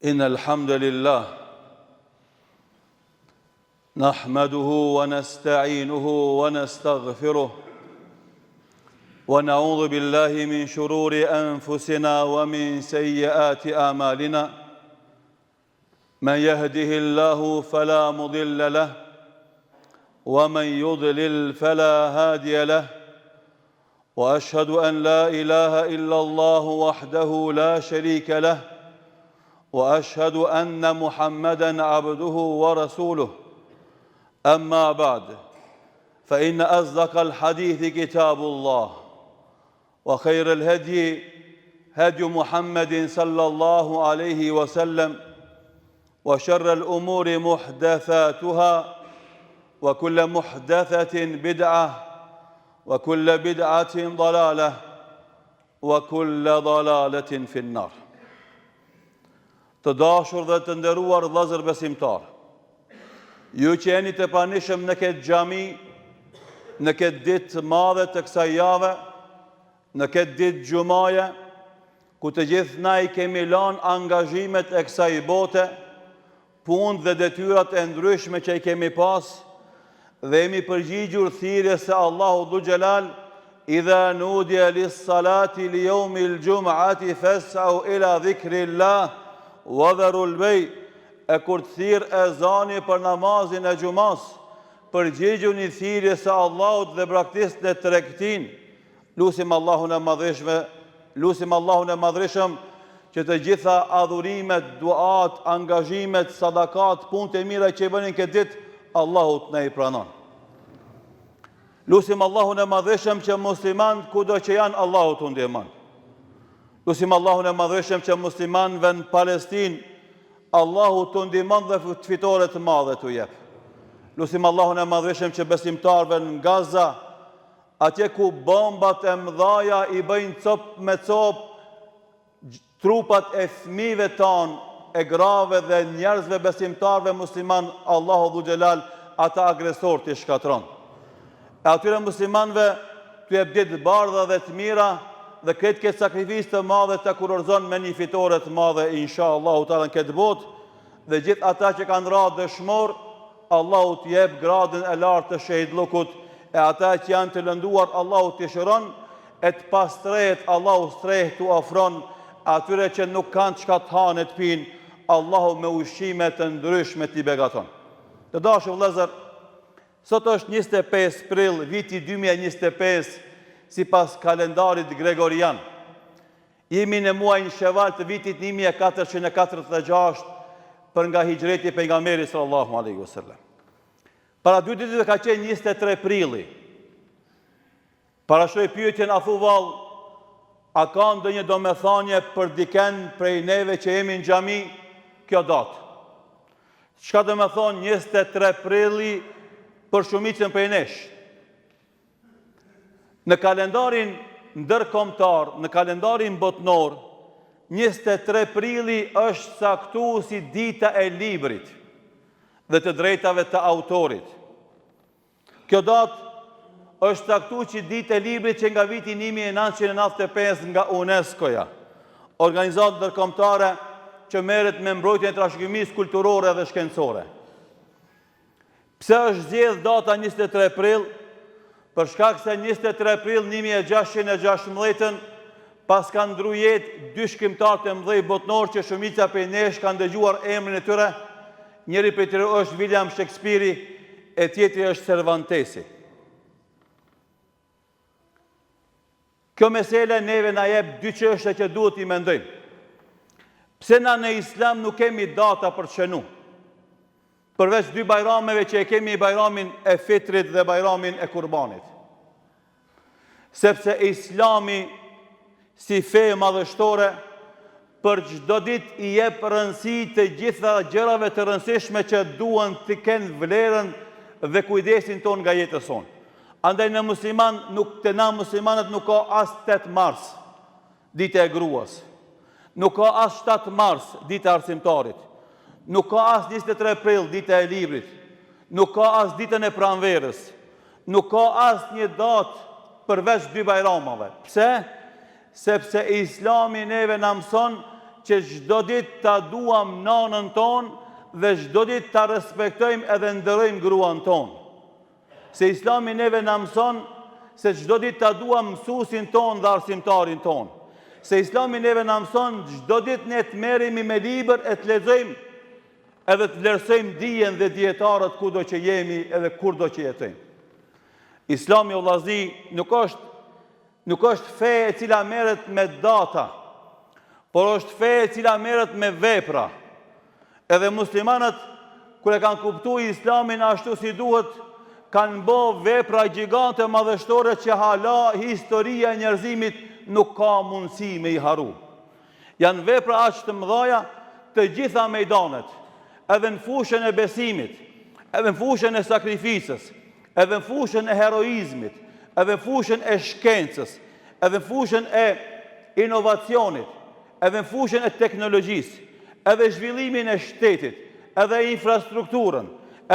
إن الحمد لله نحمده ونستعينه ونستغفره ونعوذ بالله من شرور أنفسنا ومن سيئات أعمالنا من يهده الله فلا مضل له ومن يضلل فلا هادي له وأشهد أن لا إله إلا الله وحده لا شريك له وأشهد أن محمدًا عبده ورسوله أما بعد فإن أصدق الحديث كتاب الله وخير الهدي هدي محمد صلى الله عليه وسلم وشر الأمور محدثاتها وكل محدثة بدعة وكل بدعة ضلالة وكل ضلالة في النار. Të dashur dhe të nderuar vëllezër besimtar, ju që jeni të pranishëm në këtë xhami, në këtë ditë të madhe të kësaj jave, në këtë ditë xumaje, ku të gjithë na i kemi lënë angazhimet e kësaj bote, punë dhe detyrat e ndryshme që i kemi pas, dhe jemi përgjigjur thirrjes së Allahu Dhu Xhelal, idha nudiya lis-salati li yawmil jum'ati fas'au ila dhikrillah wadharul bay, e kur të thirr ezani për namazin e xumas, përgjigjuni thirrjes së Allahut dhe braktisni tregtin. Lutim Allahun e madhreshëm që të gjitha adhurimet, duat, angazhimet, sadakat, punët e mira që i bënin këtë ditë, Allahut na i pranon. Lutim Allahun e madhreshëm që muslimanët kudo që janë, Allahut u ndihmon. Lutim Allahun e madhreshëm që muslimanëve në Palestinë, Allahu të ndihmon dhe fitore të madhe t'u jep. Lutim Allahun e madhreshëm që besimtarëve në Gaza, atje ku bombat e mëdhaja i bëjnë cop me cop trupat e fëmijëve tanë, e grave dhe njerëzve besimtarëve musliman, Allahu Dhu Xhelal ata agresor t'i shkatron. E atyre muslimanëve t'u jep ditë bardha dhe të mira, dhe këtë sakrificë të madhe të kurorzon me një fitore të madhe, inshallahu taala, në këtë botë, dhe gjithë ata që kanë ra dëshmor, Allahu t'u jep gradën e lartë të shehidllukut, e ata që janë të lënduar, Allahu t'i shëron, e të pastrehet, Allahu streh t'u afron, atyre që nuk kanë çka të hanë të pinë, Allahu me ushqime të ndryshme t'i begaton. Të dashur vëllezër, sot është 25 prill, viti 2025, si pas kalendarit gregorian. Jemi në muajin Sheval të vitit 1446 për nga hijreti pejgamberit sallallahu alaihi wasallam. Para 2 ditëve ka qenë 23 prilli. Parashoj pyetjen, a thu vallë, a ka ndonjë domethënie për diken prej neve që jemi në xhami kjo datë? Çka do të thonë 23 prilli për shumicën prej nesh? Në kalendarin ndërkombëtar, në kalendarin botnor, 23 prilli është caktuar si dita e librit dhe të drejtave të autorit. Kjo datë është caktuar si dita e librit që nga viti 1995 nga UNESCO-ja, organizatë ndërkombëtare që merret me mbrojtjen e trashëgimisë kulturore dhe shkencore. Pse është zgjedhur data 23 prill? Për shkak se 23 prill 1616 pas kanë ndru jetë 2 shkrimtar të mëdhenj botnor që shumica prej nesh kanë dëgjuar emrin e tyre. Njëri prej tyre është William Shakespeare, e tjetri është Cervantesi. Kjo mesele neve na jep 2 çështje që duhet i mendojmë. Pse na në Islam nuk kemi data për të shënu? Përveç 2 bajrameve që e kemi, bajramin e Fitrit dhe bajramin e Kurbanit. Sepse Islami si fe madhështore për çdo ditë i jep rëndësi të gjitha gjërave të rëndësishme që duhen të kenë vlerën dhe kujdesin ton nga jetës sonë. Andaj në muslimanët nuk ka as 8 mars, ditë e gruas. Nuk ka as 7 mars, ditë e arsimtarit. Nuk ka as 23 prill, dita e librit. Nuk ka as ditën e pranverës. Nuk ka as një datë përveç 2 bajramave. Pse? Sepse Islami neve na mëson që çdo ditë ta duam nanën tonë dhe çdo ditë ta respektojmë edhe nderojmë gruan tonë. Se Islami neve na mëson se çdo ditë ta duam mësuesin tonë dhe arsimtarin tonë. Se Islami neve na mëson çdo ditë ne të merremi me libër e të lexojmë edhe të vlerësojmë dijen dhe dietarët kudo që jemi edhe kurdo që jetojmë. Islami o vllazni nuk është fe e cila merret me data, por është fe e cila merret me vepra. Edhe muslimanët kur e kanë kuptuar Islamin ashtu si duhet, kanë bërë vepra gjigante madhështore që hala historia e njerëzimit nuk ka mundësi me i haru. Janë vepra aq të mëdha të gjitha mejdanet, edhe në fushën e besimit, edhe në fushën e sakrificës, edhe në fushën e heroizmit, edhe në fushën e shkencës, edhe në fushën e inovacionit, edhe në fushën e teknologjisë, edhe zhvillimin e shtetit, edhe infrastrukturën,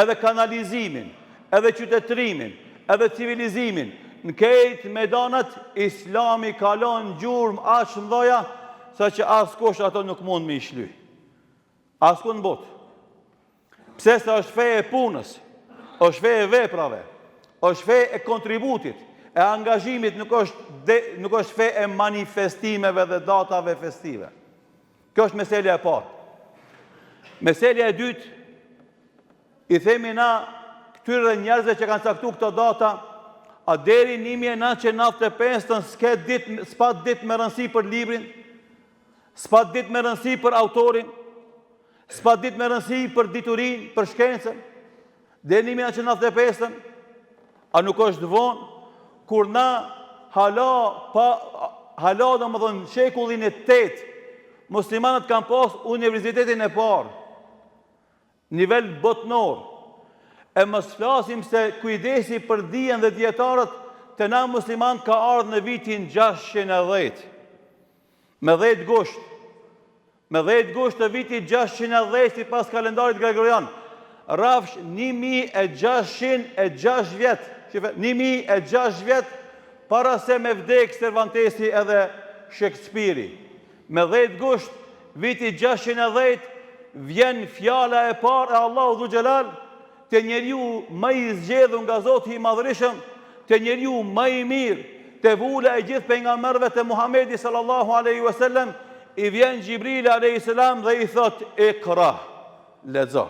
edhe kanalizimin, edhe qytetrimin, edhe civilizimin. Në këtë medanat, Islami kalon gjurmë aq mëdha sa që askush ato nuk mund me i shly. Asku në botë. Pse sa është fe e punës, është fe e veprave, është fe e kontributit, e angazhimit, nuk është fe e manifestimeve dhe datave festive. Kjo është meselja e parë. Meselja e dytë, i themi na këtyre njerëzve që kanë caktuar këto data, a deri 1995 s'pat ditë me rëndësi për librin, s'pat ditë me rëndësi për autorin, s'pat ditë me rëndësi për diturin, për shkencën, deri 1995, a nuk është vonë, kur na hala do më dhënë shekullin e 8, muslimanët kanë pas universitetin e parë, nivel botnor, e mos flasim se kujdesi për dijen dhe dietarët të na musliman ka ardhur në vitin 610. Me 10 gusht. Me 10 gusht të vitit 610 sipas kalendarit gregorian. Rafsh 1606 vjet. 1606 vjet para se me vdek Cervantesi edhe Shakespeare. Me 10 gusht vitit 610 vjen fjala e parë e Allahu Dhu Xhelal, të njeriu më i zgjedhur nga Zoti i Madhërisëm, të njeriu më i mirë, të vula e gjithë pejgamberëve të Muhamedi sallallahu alaihi wasallam, i vjen Gjibrili alayhis salam dhe i thot Iqra, lexo.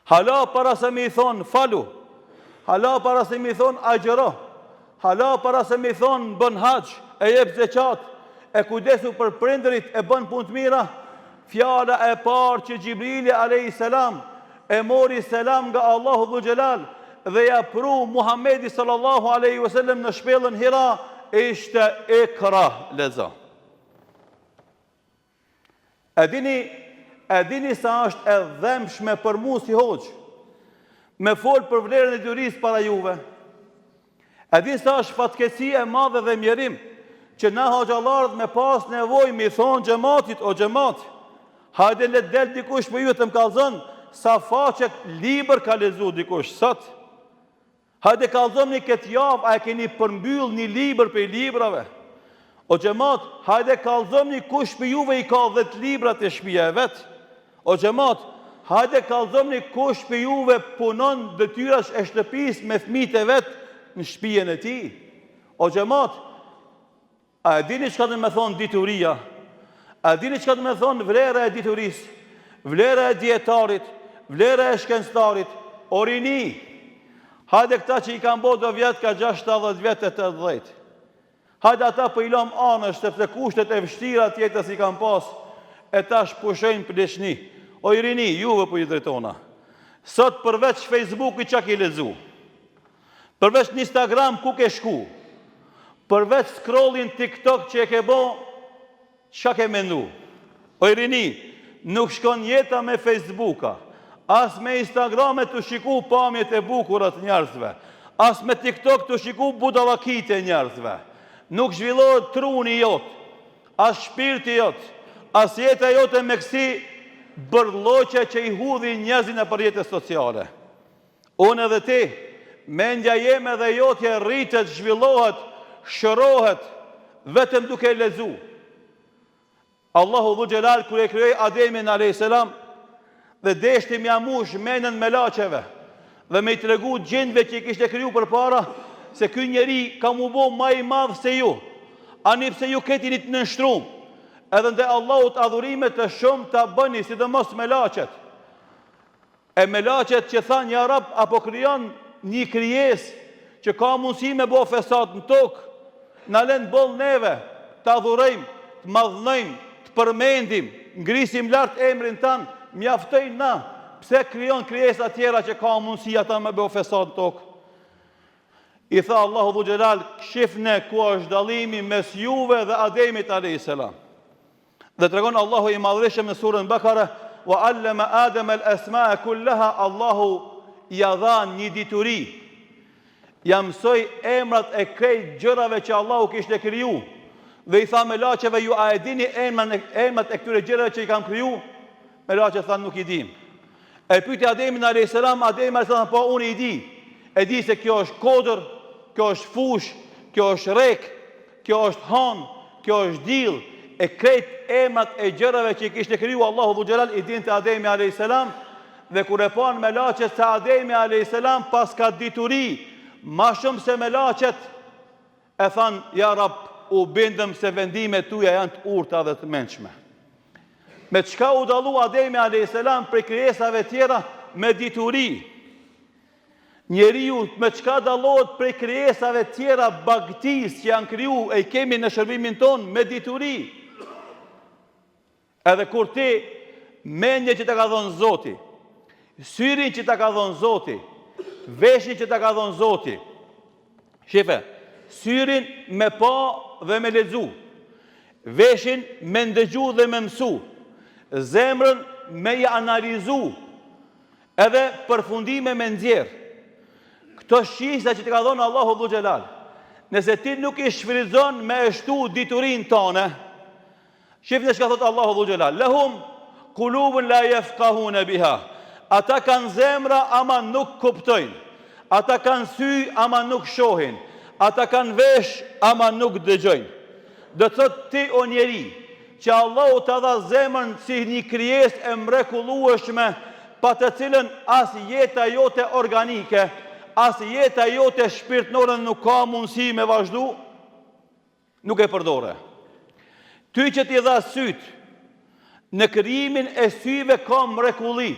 Hala para se më i thon falu, hala para se më i thon agjëro, hala para se më i thon bën haxh, e jep zeqat, e kujdesu për prindërit, e bën punë të mira, fjala e parë që Gjibrili alayhis salam e mori selam nga Allahu Dhu Xhelal dhe ja pru Muhamedi sallallahu alaihi wasallam në shpellën Hira, ishte Iqra, lexo. E dini sa është e dhëmshme për mua si hoxh me fol për vlerën e diturisë para juve. E dini sa është fatkeqësi e madhe dhe mjerim që na hoxhallarët me pas nevojë mi thon xhamatit, o xhamat, hajde le del dikush për ju të më kallzon sa faqet libër ka lexuar dikush sot. Hajde kallzoni këtë javë, a e keni përmbyll një libër për librave? O xhamat, hajde kallzoni kush për juve i ka 10 libra të shtëpia e vet? O xhamat, hajde kallzoni kush për juve punon detyrash e shtëpisë me fëmijët e vet në shtëpinë e tij? O xhamat, a e dini çka do të thonë dituria? A dini çka do të thonë vlera e diturisë? Vlera e dietarit, vlera e shkencëtarit, orini. Hajde këta që i kanë bërë do vjet ka 60 vjet e 80. Hajde ata për i lëm anësh sepse kushtet e vështira të jetës i kanë pas, e tash pushojnë për leshni. O i rini, juve për i drejtona. Sot përveç Facebook-i që ki lezu, përveç Instagram ku ke shku, përveç scrollin TikTok që e ke bo, që ke mendu? O i rini, nuk shkon jeta me Facebooka, as me Instagram e të shiku pamjet e bukurat njerëzve, as me TikTok të shiku budallakit e njerëzve. Nuk zhvillohet truni jot, as shpirti jot, as jeta jote me kësi bërloqe që i hudhi njerëzin e për jetës sociale. Unë edhe ti, mendja jeme dhe jotje rritet, zhvillohet, shërohet, vetëm duke lezu. Allahu dhu Gjelal kër e kryoj Ademin a.s. dhe deshti mja mush menën me laqeve dhe me i tregu gjendve që i kishte kryu për para se ky njeri ka mu bo ma i madhë se ju, ani pse ju ketini të nështrum, edhe ndë Allahut adhurimet të shumë të bëni, si dhe mos me laqet. E me laqet që tha një Rab apo kryon një krijes që ka mundësi me bo fesat në tokë, në lënë bol neve, të adhurejmë, të madhnojmë, të përmendim, ngrisim lartë emrin tanë, mjaftëjnë na, pse kryon krijesa tjera që ka mundësi ata me bo fesat në tokë. I tha Allahu dhu Gjelal, shifne ku është dalimi mes juve dhe Ademit a.s. Dhe të regon Allahu i madhrishëm në surën Bakara, wa allama Adem al-asma kullaha, Allahu ja dha një dituri, ja mësoj emrat e krejt gjërave që Allahu kishte kriju, dhe i tha me laqeve, ju a e dini emrat e këtyre gjërave që i kam kriju? Me laqe tha nuk i dim. E pyti Ademin a.s. Ademin a.s. po unë i di. E di se kjo është kodër, kjo është fush, kjo është rek, kjo është han, kjo është dil, e krejt emrat e gjërave që i kishte kriju Allahu dhu Gjelal i din të Ademi a.s. Dhe kur e pan me laqet se Ademi a.s. pas ka dituri, ma shumë se me laqet, e than, ja Rab, u bindëm se vendimet tuja janë të urta dhe të mençme. Me qka u dalu Ademi a.s. për krijesave tjera me dituri? Njeriu me qka dalohet për krijesave tjera bagtis që janë kriju e i kemi në shërbimin ton me dituri? Edhe kur ti mendje që të ka dhonë Zoti, syrin që të ka dhonë Zoti, veshin që të ka dhonë Zoti, shife, syrin me pa dhe me lexu, veshin me ndëgju dhe me mësu, zemrën me i analizu, edhe përfundime me nxjerr. Këto shisa që të ka dhonë Allahu dhu Gjelal, nëse ti nuk i shfrytëzon me eshtu diturin tone, shifni që ka thotë Allahu dhu Gjelal, lehum kulubun la yafqahuna biha, ata kanë zemra ama nuk kuptojnë, ata kanë sy ama nuk shohin, ata kanë vesh ama nuk dëgjojnë. Dhe thot ti o njeri, që Allahu të dha zemrën si një krijes e mrekullueshme, pa të cilën as jeta jote organike, as jeta jote shpirtnore nuk ka mundësi me vazhdu, nuk e përdore. Ty që t'i dha syt, në krijimin e syve ka mrekulli,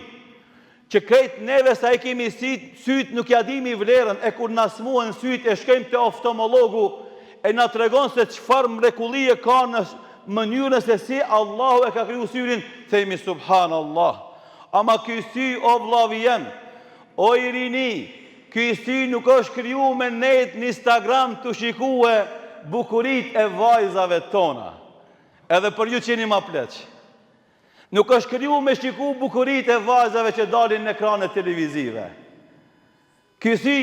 që krejt neve sa e kemi syt nuk ja dimi vlerën, e kur nasmuhen syt e shkojmë te oftalmologu e na tregon se çfarë mrekullie ka në mënyrën se si Allahu e ka kriju syrin, themi subhanallah. Ama ky sy o vllavi jem, o i rini, ky sy nuk është kriju me net në Instagram të shikue bukurit e vajzave tona. Edhe për ju që jeni ma pleq. Nuk është kriju me shiku bukurit e vajzave që dalin në ekranet televizive. Ky sy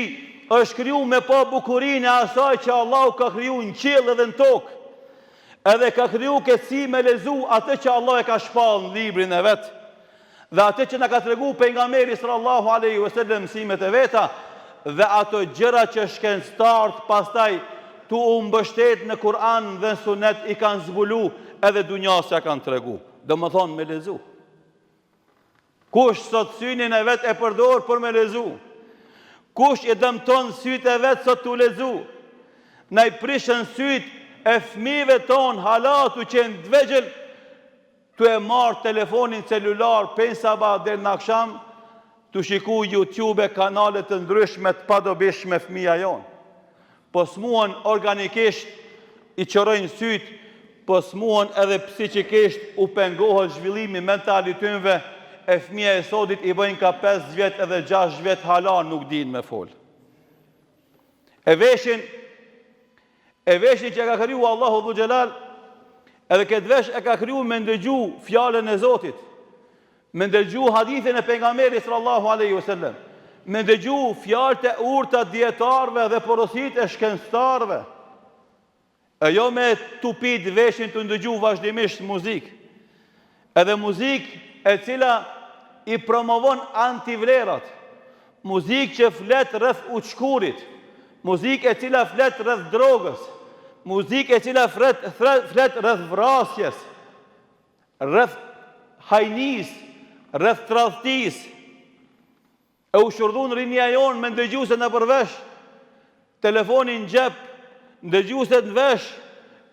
është kriju me pa bukurin e asaj që Allahu ka kriju në qiell edhe në tokë. Edhe ka kriju këtësi me lezu atë që Allah e ka shpall në librin e vetë, dhe atë që në ka të regu pejgamberi sallallahu aleyhi wasallam mësimet e veta, dhe ato gjëra që shkencëtarët pastaj tu u mbështet në Kur'an dhe në Sunet i kanë zbulu edhe dunjasja kanë të regu. Dhe më thonë me lezu. Kush sot synin e vetë e përdor për me lezu? Kush e dëmton syt e vetë sot të lezu? Na i prishën syt e fëmijëve ton halatu që në dvegjel të e marë telefonin celular pen sabah dhe në aksham të shiku YouTube kanalet të ndryshme të padobishme fëmija jonë. Po smuan organikisht i qërojnë syt, po smuan edhe psikikisht u pengohet zhvillimi mentalityve e fëmija e sotit i bëjnë ka 5 vjet edhe 6 vjet hala nuk din me fol. E veshin që ka kriju Allahu dhu Gjelal, edhe këtë vesh e ka kriju me ndëgju fjallën e Zotit, me ndëgju hadithin e pejgamberit sallallahu aleyhi wasallam, me ndëgju fjallët e urta djetarve dhe porosit e shkencëtarve, e jo me tupit veshin të ndëgju vazhdimisht muzik, edhe muzik e cila i promovon antivlerat, muzik që flet rreth uçkurit, muzik e cila flet rreth drogës, muzik e cila flet rreth vrasjes. rreth hajnis, rreth tradhtis, e u shurdhun rinja jonë me ndëgjuse në përvesh, telefonin në gjep, ndëgjuset në vesh,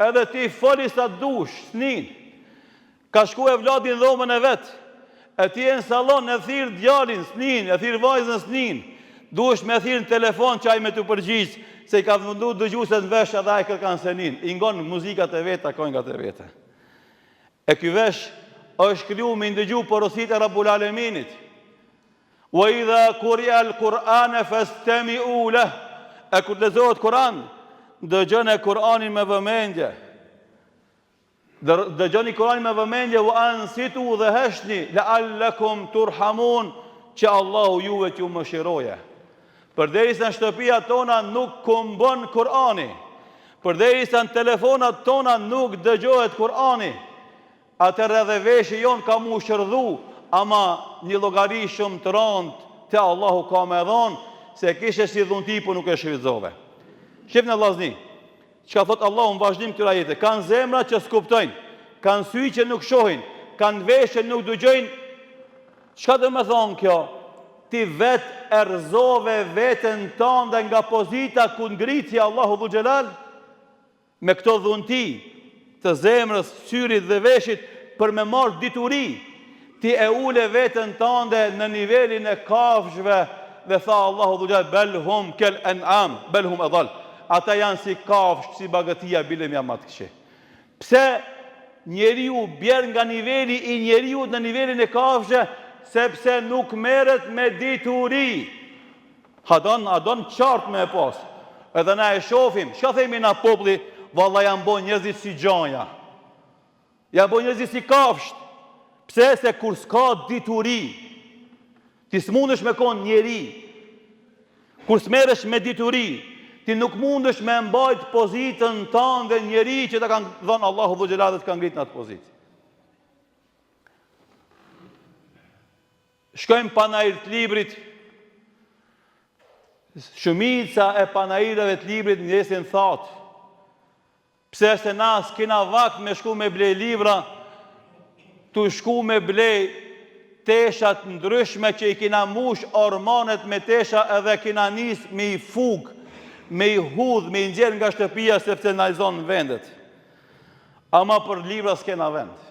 edhe ti foli sa dush, snin. Ka shku e vladin dhomën e vetë, e ti e në salon e thirë djalin snin, e thirë vajzën snin, dush me thirë në telefon që aj me të përgjith, se i ka vëndu dëgjuset në vesh edhe aj kërkan senin, i ngon muzikat e veta, këngat e veta. E ky vesh është kriju me ndëgju porosit e Rabbul Aleminit. Wa idha kurja al-Qur'ane fastami'u leh. E kur lezohet Kur'an, dëgjoni Kur'anin me vëmendje. Dëgjoni Kur'anin me vëmendje, wa ansitu dhe heshni, la'allakum turhamun, që Allahu juve t'ju mëshiroje. Përderisa në shtëpia tona nuk kumbon Kur'ani, përderisa në telefonat tona nuk dëgjohet Kur'ani, atëherë edhe veshi jon ka mu shërdhu, ama një llogari shumë të rëndë te Allahu ka me dhonë, se kishe si dhunti, po nuk e shfrytëzove. Shifni vllazni, çka thot Allahu në vazhdim këtyre ajete, kanë zemra që s'kuptojnë, kanë sy që nuk shohin, kanë vesh që nuk dëgjojnë. Çka do të thonë kjo? Ti vetë erzove veten tënde nga pozita ku ngritje Allahu Dhu Xhelal me këto dhunti të zemrës, syrit dhe veshit për me marrë dituri. Ti e ule veten tënde në nivelin e kafshëve dhe tha Allahu Dhu Xhelal bel hum kel an'am, bel hum adall. Ata janë si kafshë, si bagëtia, bilem jam atë këshe. Pse njeriu bjerë nga niveli i njeriu në nivelin e kafshëve? Sepse nuk merret me dituri. Adon qartë me e pas. Edhe na e shofim, çka themi na populli, valla janë bo njerëzit si gjanja. Janë bo njerëzit si kafshët. Pse? Se kur s'ka dituri, ti s'mundesh me konë njeri. Kur s'merresh me dituri, ti nuk mundesh me mbajt pozitën tënde njeri që ta kanë dhënë Allahu Dhu Xhelal dhe të kanë ngritur në atë pozitë. Shkojmë panajir të librit, shumica e panajirëve të librit njësin thatë, pse se na s'kina vakt me shku me blej libra, tu shku me blej teshat ndryshme që i kina mush ormanet me tesha edhe kina nis me i fug, me i hudh, me i nxjerr nga shtëpia sepse na i zonë vendet. Ama për libra s'kena vend.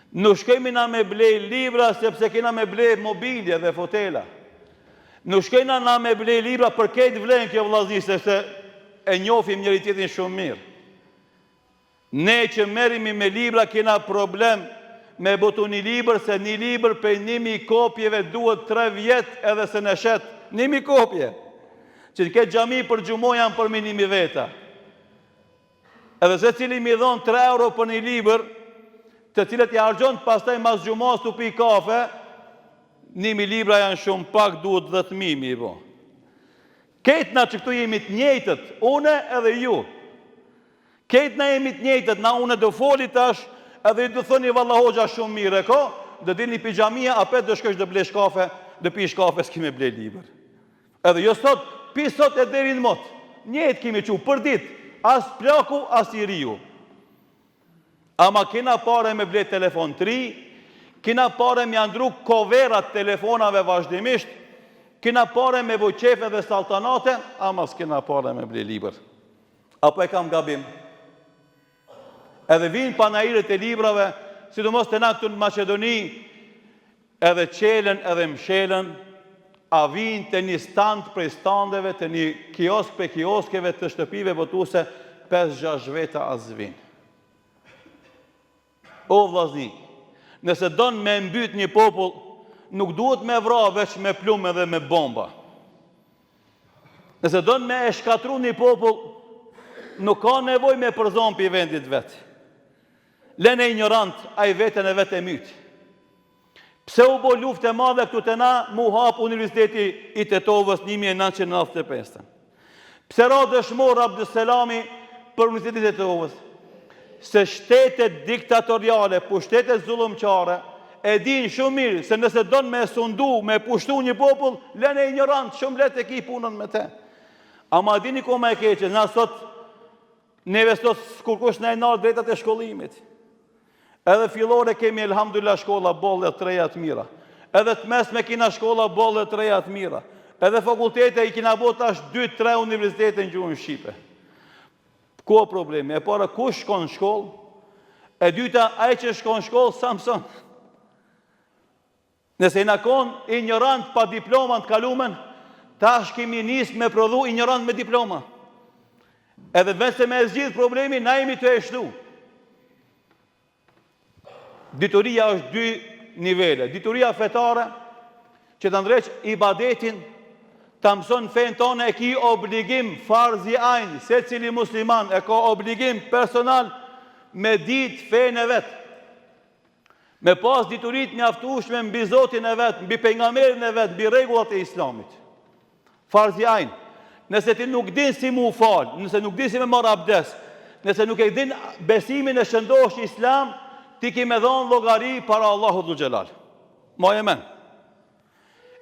Nuk shkojmë na me blej libra sepse kena me blej mobilje dhe fotela. Nuk shkojmë na me blej libra për këtë vlen kjo vllazni, sepse e njohim njëri tjetrin shumë mirë. Ne që merremi me libra kena problem me botu një libër, se një libër për 1000 kopjeve duhet 3 vjet edhe se në shet 1000 kopje. Që të ketë xhami për xhumo janë për minimi veta. Edhe se cili mi dhon 3 euro për një libër, të cilët i harxhon pastaj mas xhumas tu pi kafe, 1000 libra janë shumë pak, duhet 10.000 mi bo. Ketna që këtu jemi të njëjtët, une edhe ju. Ketna jemi të njëjtët, na une do foli tash, edhe i do thoni valla hoxha shumë mirë, ko? Do dini pijamia, apet do shkosh do blesh kafe, do pish kafe, s'ki me ble libër. Edhe jo sot, pi sot e deri në mot. Njëjtë kimi qu për ditë, as plaku, as i riu. Ama kina pare me ble telefon 3, kina pare me andru koverat telefonave vazhdimisht, kina pare me bojqefe dhe saltanate, ama s'kina pare me ble liber. Apo e kam gabim? Edhe vinë panajirët e librave, sidomos të na këtu në Macedoni, edhe qelen edhe mshelen, a vinë të një stand prej standeve, të një kiosk për kioskeve të shtëpive botuse, 5-6 veta as vinë. O vllazni, nëse don me mbyt një popull, nuk duhet me vra veç me plumë dhe me bomba. Nëse don me e shkatru një popull, nuk ka nevoj me përzon për i vendit vetë. Lene ignorant, a i vetën e vetë e mytë. Pse u bo luft e madhe këtu të na, mu hap Universiteti i Tetovës 1995. Pse ra dëshmor Abdusselami për Universitetin e Tetovës? Se shtetet diktatoriale, pushtetet zullumqare, e din shumë mirë se nëse don me sundu, me pushtu një popull, lene ignorant, shumë let e ki punën me te. Ama dini ku me e keqe, na sot, neve sot s'kurkush në e narë drejtat e shkollimit. Edhe fillore kemi elhamdulillah shkolla bolle të reja të mira. Edhe të mesme kina shkolla bolle të reja të mira. Edhe fakultete i kina bot tash 2-3 universitete në gjuhën shqipe. Ku o problemi? E para, kush shkon në shkollë? E dyta, ai që shkon në shkollë, sa mëson? Nëse i na konë ignorant pa diploma të kalumen, tash kemi nisë me prodhu ignorant me diploma. Edhe vetë se me e zgjidh problemi, na jemi të e shtu. Dituria është 2 nivele. Dituria fetare, që të ndreq ibadetin, të mëson fejnë tonë e ki obligim farzi ajnë, se cili musliman e ka obligim personal me ditë fejnë e vetë. Me pas diturit mjaftueshme mbi Zotin e vetë, mbi pejgamberin e vetë, mbi rregullat e Islamit. Farzi ajnë. Nëse ti nuk din si mu falë, nëse nuk din si me marrë abdes, nëse nuk e din besimin e shëndosh Islam, ti ki me dhonë llogari para Allahu Dhul Xhelal. Moje men.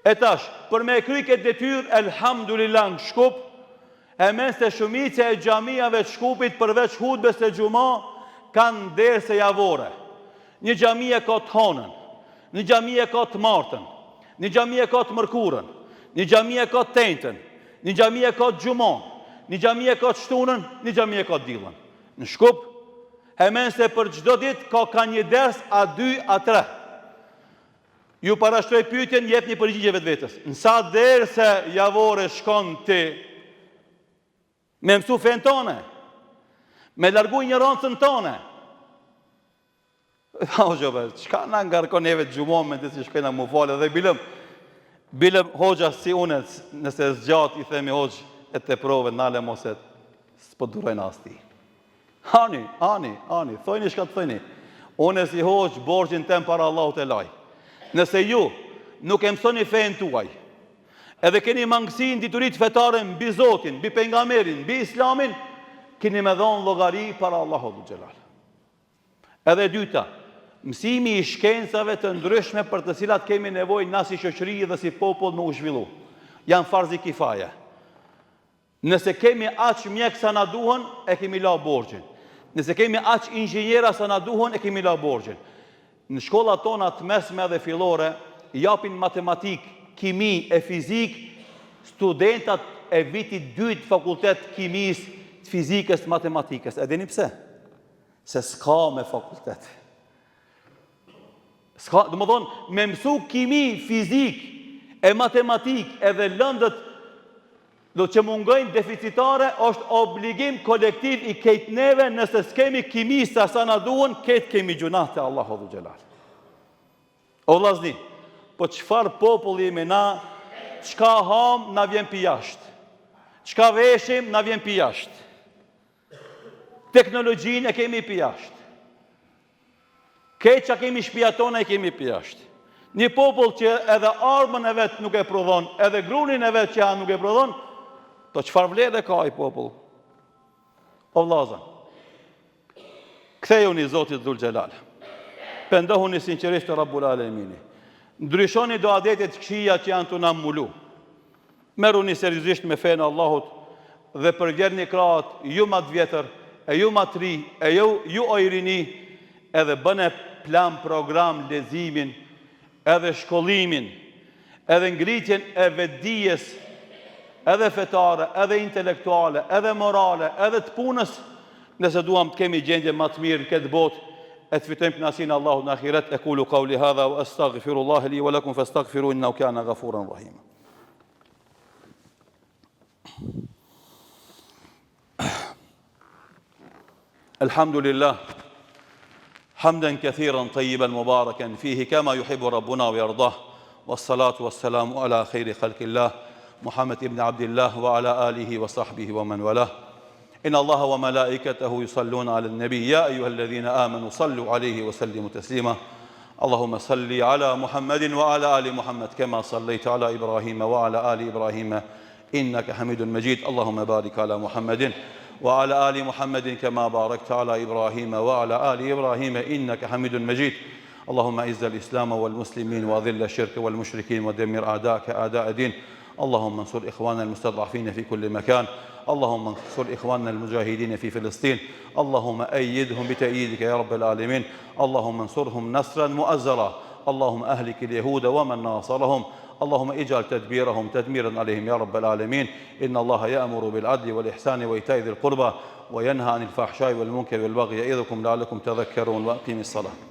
E tash, për me kry këtë detyrë, elhamdulillah në Shkup, e men se shumice e xhamiave të Shkupit përveç hutbes e xuma, kanë derse javore. Një xhami e ka të honën, një xhami e ka të martën, një xhami e ka të mërkurën, një xhami e ka të tentën, një xhami e ka të xumon, një xhami e ka të shtunën, një xhami e ka të dillën. Në Shkup, e men se për çdo ditë ka një ders a 2 a 3. Ju parashtroj pyetjen, jep një përgjigje vetvetes. Në sa derse javore shkon ti me mësu fen tone, me largu ignorancën tone? Çka na ngarkon neve të xhumon me të si shkojna mu falë dhe bilëm hoxha si unë, nëse zgjat i themi hoxh e te prove nale mos e s'po durojnë asti. Ani, thojni shka të thojni. Unë si hoxh borxhin tem para Allahut e laj. Nëse ju nuk e mësoni fen tuaj, edhe keni mangësi në diturit fetare mbi Zotin, mbi pejgamberin, mbi Islamin, keni me dhonë llogari para Allahut Dhul Xhelal. Edhe dyta, mësimi i shkencave të ndryshme për të cilat kemi nevojë na si shoqëri dhe si popull me u zhvillu. Janë farzi kifaje. Nëse kemi aq mjek sa na duhen, e kemi la borxhin. Nëse kemi aq inxhiniera sa na duhen, e kemi la borxhin. Në shkollat tona të mesme dhe fillore, japin matematik, kimi e fizik studentat e vitit 2 të fakultet kimis, të fizikës, të matematikës. E dini pse? Se s'ka me fakultet. S'ka, dhe më thonë, me mësu kimi, fizik, e matematik, edhe lëndët do që mungojnë deficitare, është obligim kolektiv i kejt neve, nëse s'kemi kimi sa sa na duhen, kejt kemi gjunat të Allahu Dhul Xhelal. O vllazni, po çfarë populli jemi na, çka ham na vjen pi jashtë, çka veshim na vjen pi jashtë, teknologjinë e kemi pi jashtë, keq që kemi shtëpia tona e kemi pi jashtë. Një popull që edhe armën e vet nuk e prodhon, edhe grunin e vet që ja nuk e prodhon, to çfarë vlerë ka ai popull? O vllazën, kthehuni Zotit Dhul Xhelal. Pendohuni sinqerisht të Rabbul Alemini. Ndryshoni do adetet këqija që janë të na mulu. Merruni seriozisht me fenë Allahut dhe përvjerni krahët ju ma të vjetër, e ju ma të ri, e ju o i rini, edhe bëne plan program leximin, edhe shkollimin, edhe ngritjen e vetdijes, edhe fetare, edhe intelektuale, edhe morale, edhe të punës, nëse duam të kemi gjendje më të mirë në këtë botë, e të fitojmë kënaqësinë e Allahut në ahiret. Aqulu qawli hadha wa astaghfirullaha li wa lakum fastaghfiruhu innahu kana ghafuran rahima. Alhamdulillah hamdan kathiran tayyiban mubarakan fihi kama yuhibbu rabbuna wa yardah. Wassalatu wassalamu ala khairi khalqillah Muhammad ibn Abdillah wa ala alihi wa sahbihi wa man walah. إن الله وملائكته يصلون على النبي يا أيها الذين آمنوا صلوا عليه وسلموا تسليما اللهم صل على محمد وعلى آل محمد كما صليت على إبراهيم وعلى آل إبراهيم إنك حميد مجيد اللهم بارك على محمد وعلى آل محمد كما باركت على إبراهيم وعلى آل إبراهيم إنك حميد مجيد اللهم أعز الإسلام والمسلمين وأذل الشرك والمشركين ودمر أعداءك أعداء الدين اللهم انصر إخواننا المستضعفين في كل مكان اللهم انصر إخواننا المجاهدين في فلسطين، اللهم أيدهم بتأييدك يا رب العالمين، اللهم انصرهم نصرا مؤزرا، اللهم أهلك اليهود ومن ناصرهم، اللهم اجعل تدبيرهم تدميرا عليهم يا رب العالمين. إن الله يأمر بالعدل والإحسان وإيتاء ذي القربى وينهى عن الفحشاء والمنكر والبغي يعظكم لعلكم تذكرون. وأقيموا الصلاة.